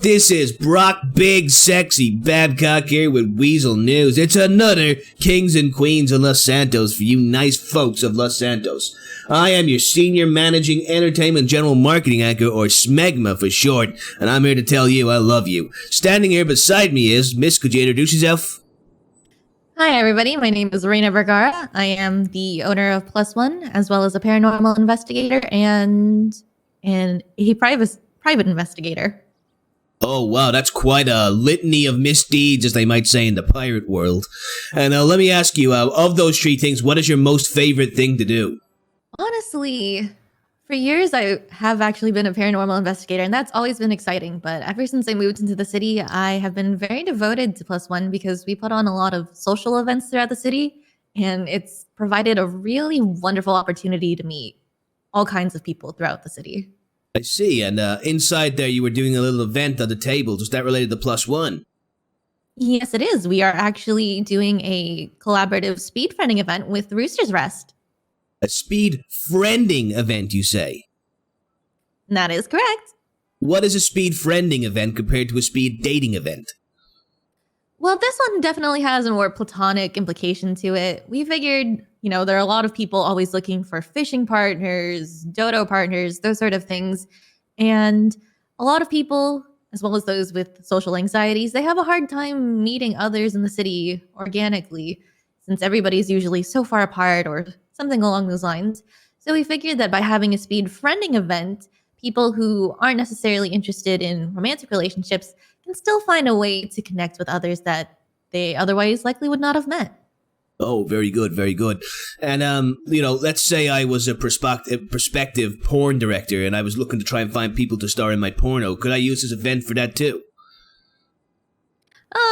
This is Brock Big Sexy Babcock here with Weazel News. It's another Kings and Queens of Los Santos for you nice folks of Los Santos. I am your Senior Managing Entertainment General Marketing Anchor, or SMEGMA for short, and I'm here to tell you I love you. Standing here beside me is, Miss, could you introduce yourself? Hi everybody, my name is Reina Vergara. I am the owner of Plus One, as well as a paranormal investigator and a private investigator. Oh, wow, that's quite a litany of misdeeds, as they might say in the pirate world. And let me ask you, of those three things, what is your most favorite thing to do? Honestly, for years I have actually been a paranormal investigator, and that's always been exciting. But ever since I moved into the city, I have been very devoted to Plus One because we put on a lot of social events throughout the city, and it's provided a really wonderful opportunity to meet all kinds of people throughout the city. I see, and inside there you were doing a little event on the tables. Is that related to Plus One? Yes, it is. We are actually doing a collaborative speed friending event with Rooster's Rest. A speed friending event, you say? That is correct. What is a speed friending event compared to a speed dating event? Well, this one definitely has a more platonic implication to it. We figured, there are a lot of people always looking for fishing partners, dodo partners, those sort of things. And a lot of people, as well as those with social anxieties, they have a hard time meeting others in the city organically, since everybody's usually so far apart or something along those lines. So we figured that by having a speed friending event, people who aren't necessarily interested in romantic relationships can still find a way to connect with others that they otherwise likely would not have met. Oh, very good, very good. And, let's say I was a prospective porn director and I was looking to try and find people to star in my porno. Could I use this event for that too?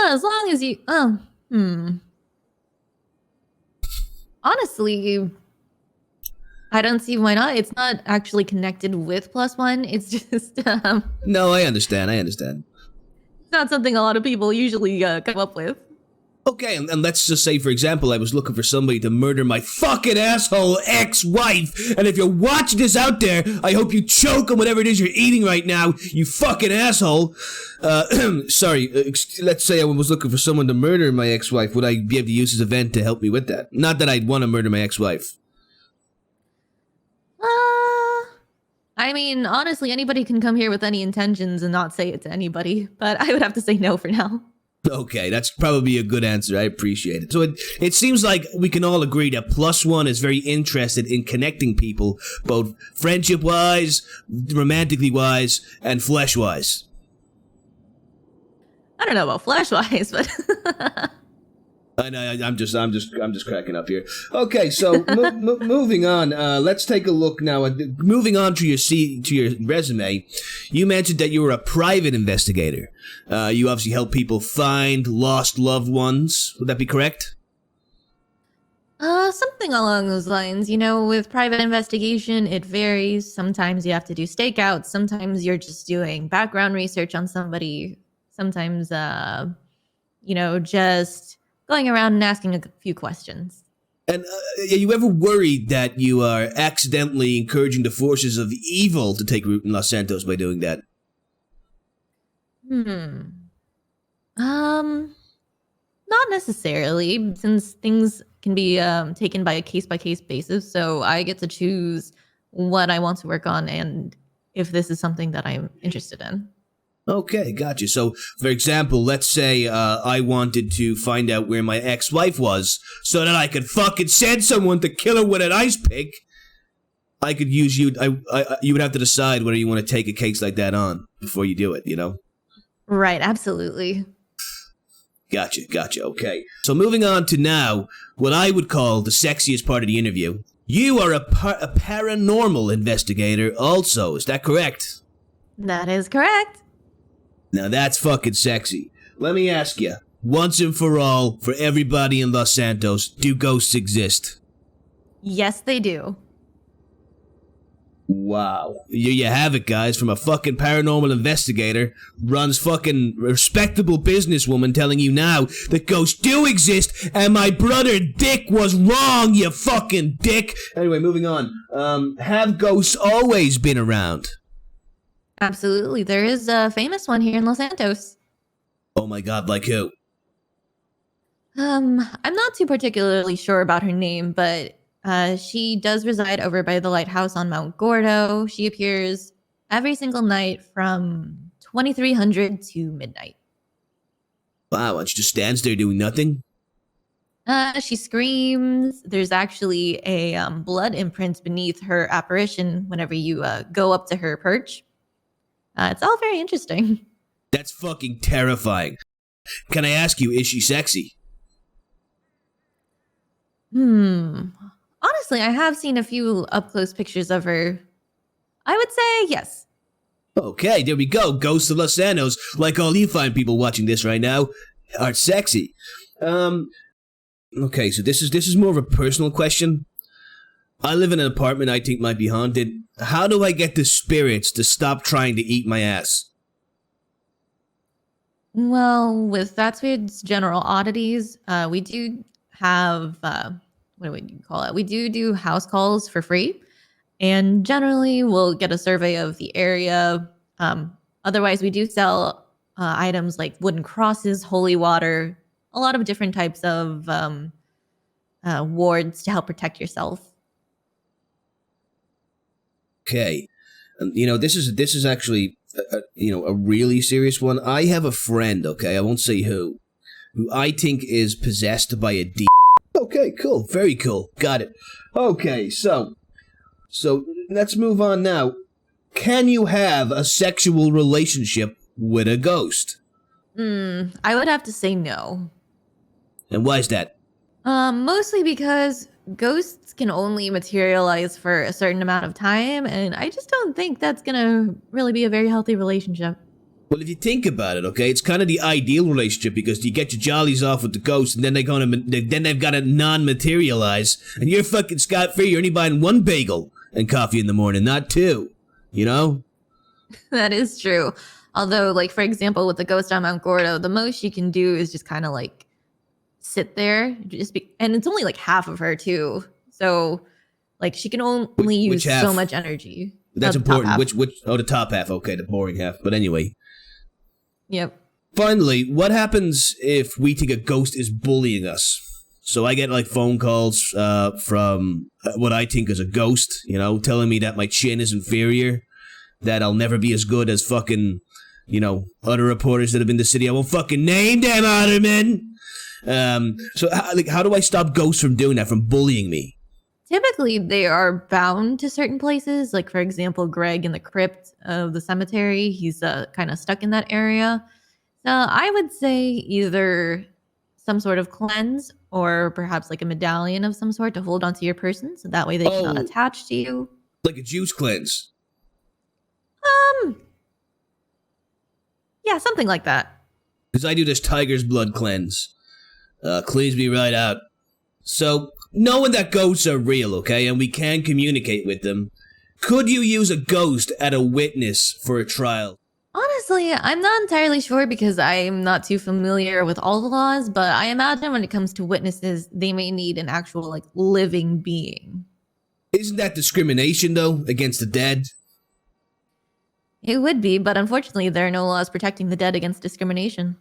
As long as you, Honestly, I don't see why not. It's not actually connected with Plus One. It's just, No, I understand. It's not something a lot of people usually come up with. Okay, and let's just say, for example, I was looking for somebody to murder my fucking asshole ex-wife, and if you're watching this out there, I hope you choke on whatever it is you're eating right now, you fucking asshole. Sorry, let's say I was looking for someone to murder my ex-wife. Would I be able to use this event to help me with that? Not that I'd want to murder my ex-wife. Honestly, anybody can come here with any intentions and not say it to anybody, but I would have to say no for now. Okay, that's probably a good answer. I appreciate it. So it seems like we can all agree that Plus One is very interested in connecting people, both friendship-wise, romantically-wise, and flesh-wise. I don't know about flesh-wise, but I'm just cracking up here. Okay, so moving on. Let's take a look now. Moving on to your resume, you mentioned that you were a private investigator. You obviously help people find lost loved ones. Would that be correct? Something along those lines. With private investigation, it varies. Sometimes you have to do stakeouts. Sometimes you're just doing background research on somebody. Sometimes, just going around and asking a few questions. And are you ever worried that you are accidentally encouraging the forces of evil to take root in Los Santos by doing that? Not necessarily, since things can be taken by a case-by-case basis, so I get to choose what I want to work on and if this is something that I'm interested in. Okay, gotcha. So, for example, let's say I wanted to find out where my ex-wife was so that I could fucking send someone to kill her with an ice pick. I could use you. You would have to decide whether you want to take a case like that on before you do it, Right, absolutely. Gotcha. Okay. So moving on to now, what I would call the sexiest part of the interview. You are a paranormal investigator also. Is that correct? That is correct. Now that's fucking sexy. Let me ask you, once and for all, for everybody in Los Santos, do ghosts exist? Yes, they do. Wow. Here you have it, guys, from a fucking paranormal investigator, runs fucking respectable businesswoman telling you now that ghosts do exist, and my brother Dick was wrong, you fucking dick. Anyway, moving on. Have ghosts always been around? Absolutely. There is a famous one here in Los Santos. Oh my god, like who? I'm not too particularly sure about her name, but she does reside over by the lighthouse on Mount Gordo. She appears every single night from 2300 to midnight. Wow, and she just stands there doing nothing? She screams. There's actually a blood imprint beneath her apparition whenever you go up to her perch. It's all very interesting. That's fucking terrifying. Can I ask you, is she sexy? Honestly, I have seen a few up-close pictures of her. I would say yes. Okay, there we go. Ghosts of Los Santos, like all you fine people watching this right now, are sexy. Okay, so this is more of a personal question. I live in an apartment I think might be haunted. How do I get the spirits to stop trying to eat my ass? Well, with That's Weird's general oddities, we do have, what would you call it? We do house calls for free. And generally, we'll get a survey of the area. Otherwise, we do sell items like wooden crosses, holy water, a lot of different types of wards to help protect yourself. Okay, this is actually a really serious one. I have a friend, okay, I won't say who I think is possessed by a d. Okay, cool, very cool, got it. Okay, so let's move on now. Can you have a sexual relationship with a ghost? I would have to say no. And why is that? Mostly because ghosts can only materialize for a certain amount of time, and I just don't think that's gonna really be a very healthy relationship. Well, if you think about it, okay, it's kind of the ideal relationship because you get your jollies off with the ghost, and then they've got to non-materialize, and you're fucking scot-free. You're only buying one bagel and coffee in the morning, not two. You know? That is true. Although, like, for example, with the ghost on Mount Gordo, the most she can do is just kind of like sit there, and it's only like half of her too. So, like, she can only use so much energy. That's important. Which? Oh, the top half. Okay, the boring half. But anyway. Yep. Finally, what happens if we think a ghost is bullying us? So I get like phone calls from what I think is a ghost, telling me that my chin is inferior, that I'll never be as good as fucking, other reporters that have been to the city. I won't fucking name them, Otterman. So how do I stop ghosts from doing that, from bullying me? Typically, they are bound to certain places. Like, for example, Greg in the crypt of the cemetery, he's kind of stuck in that area. So I would say either some sort of cleanse or perhaps like a medallion of some sort to hold onto your person. So that way they cannot attach to you. Like a juice cleanse? Yeah, something like that. Because I do this tiger's blood cleanse. Cleans me right out. So, knowing that ghosts are real, okay, and we can communicate with them, could you use a ghost as a witness for a trial? Honestly, I'm not entirely sure because I'm not too familiar with all the laws, but I imagine when it comes to witnesses, they may need an actual, like, living being. Isn't that discrimination, though, against the dead? It would be, but unfortunately, there are no laws protecting the dead against discrimination.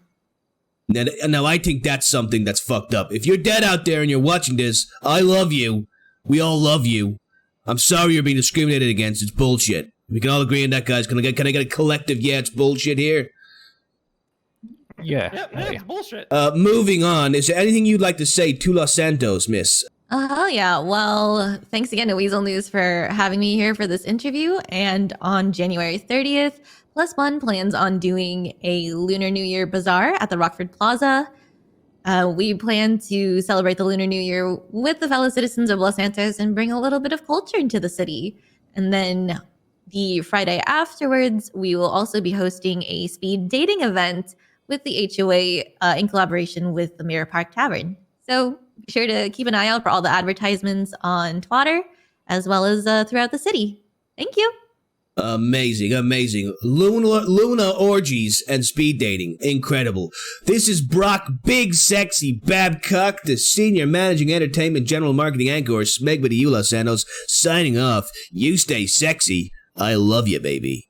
Now, I think that's something that's fucked up. If you're dead out there and you're watching this, I love you. We all love you. I'm sorry you're being discriminated against. It's bullshit. We can all agree on that, guys. Can I get a collective, yeah, it's bullshit here? Yeah. It's bullshit. Moving on, is there anything you'd like to say to Los Santos, miss? Oh, yeah. Well, thanks again to Weazel News for having me here for this interview. And on January 30th, Plus One plans on doing a Lunar New Year bazaar at the Rockford Plaza. We plan to celebrate the Lunar New Year with the fellow citizens of Los Santos and bring a little bit of culture into the city. And then the Friday afterwards, we will also be hosting a speed dating event with the HOA in collaboration with the Mirror Park Tavern. So be sure to keep an eye out for all the advertisements on Twitter as well as throughout the city. Thank you. Amazing. Luna orgies and speed dating. Incredible. This is Brock Big Sexy Babcock, the Senior Managing Entertainment General Marketing Anchor, Smeg with the Los Santos, signing off. You stay sexy. I love you, baby.